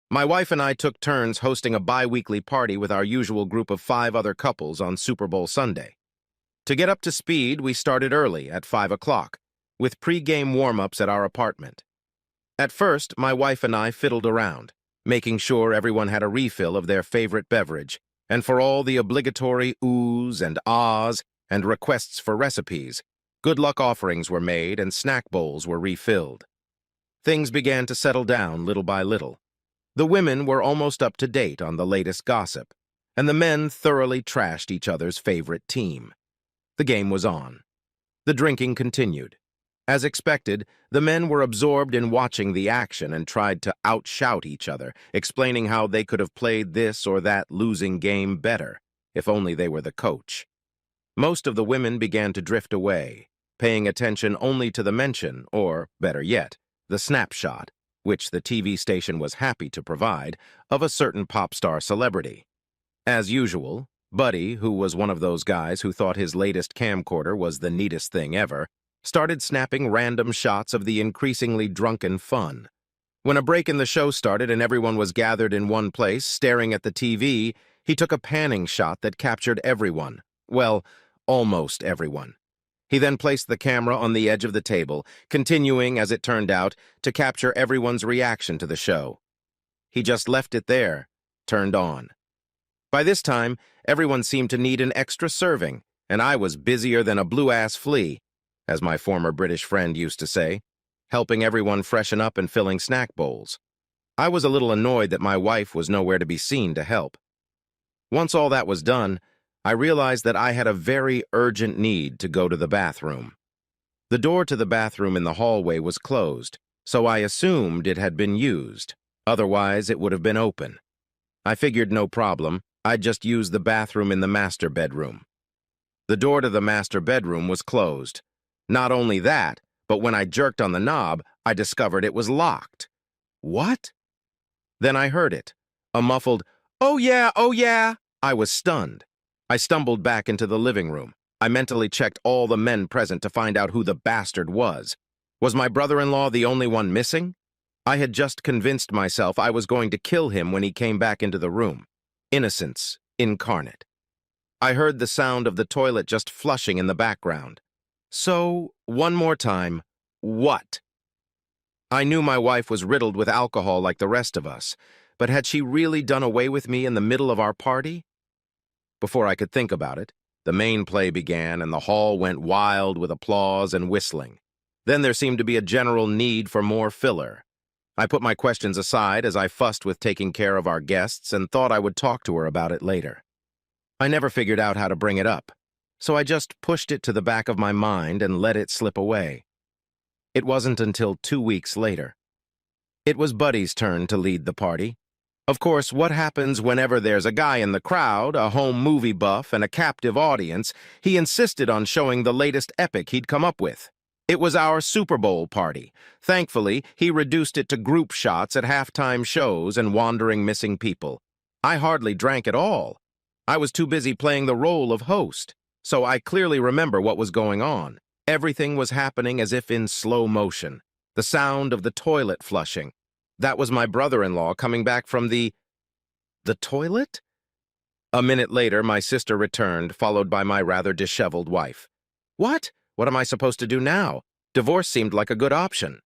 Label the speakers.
Speaker 1: My wife and I took turns hosting a bi-weekly party with our usual group of 5 other couples on Super Bowl Sunday. To get up to speed, we started early, at 5 o'clock, with pre-game warm-ups at our apartment. At first, my wife and I fiddled around, making sure everyone had a refill of their favorite beverage, and for all the obligatory oohs and ahs and requests for recipes, good luck offerings were made and snack bowls were refilled. Things began to settle down little by little. The women were almost up to date on the latest gossip, and the men thoroughly trashed each other's favorite team. The game was on. The drinking continued. As expected, the men were absorbed in watching the action and tried to outshout each other, explaining how they could have played this or that losing game better, if only they were the coach. Most of the women began to drift away, paying attention only to the mention, or, better yet, the snapshot, which the TV station was happy to provide, of a certain pop star celebrity. As usual, Buddy, who was one of those guys who thought his latest camcorder was the neatest thing ever, started snapping random shots of the increasingly drunken fun. When a break in the show started and everyone was gathered in one place, staring at the TV, he took a panning shot that captured everyone. Well, almost everyone. He then placed the camera on the edge of the table, continuing, as it turned out, to capture everyone's reaction to the show. He just left it there, turned on. By this time, everyone seemed to need an extra serving, and I was busier than a blue-ass flea, as my former British friend used to say, helping everyone freshen up and filling snack bowls. I was a little annoyed that my wife was nowhere to be seen to help. Once all that was done, I realized that I had a very urgent need to go to the bathroom. The door to the bathroom in the hallway was closed, so I assumed it had been used. Otherwise, it would have been open. I figured no problem. I'd just use the bathroom in the master bedroom. The door to the master bedroom was closed. Not only that, but when I jerked on the knob, I discovered it was locked. What? Then I heard it. A muffled, "Oh yeah, oh yeah." I was stunned. I stumbled back into the living room. I mentally checked all the men present to find out who the bastard was. Was my brother-in-law the only one missing? I had just convinced myself I was going to kill him when he came back into the room. Innocence incarnate. I heard the sound of the toilet just flushing in the background. So, one more time, what? I knew my wife was riddled with alcohol like the rest of us, but had she really done away with me in the middle of our party? Before I could think about it, the main play began and the hall went wild with applause and whistling. Then there seemed to be a general need for more filler. I put my questions aside as I fussed with taking care of our guests and thought I would talk to her about it later. I never figured out how to bring it up, so I just pushed it to the back of my mind and let it slip away. It wasn't until 2 weeks later. It was Buddy's turn to lead the party. Of course, what happens whenever there's a guy in the crowd, a home movie buff, and a captive audience, he insisted on showing the latest epic he'd come up with. It was our Super Bowl party. Thankfully, he reduced it to group shots at halftime shows and wandering missing people. I hardly drank at all. I was too busy playing the role of host, so I clearly remember what was going on. Everything was happening as if in slow motion. The sound of the toilet flushing. That was my brother-in-law coming back from the toilet? A minute later, my sister returned, followed by my rather disheveled wife. What? What am I supposed to do now? Divorce seemed like a good option.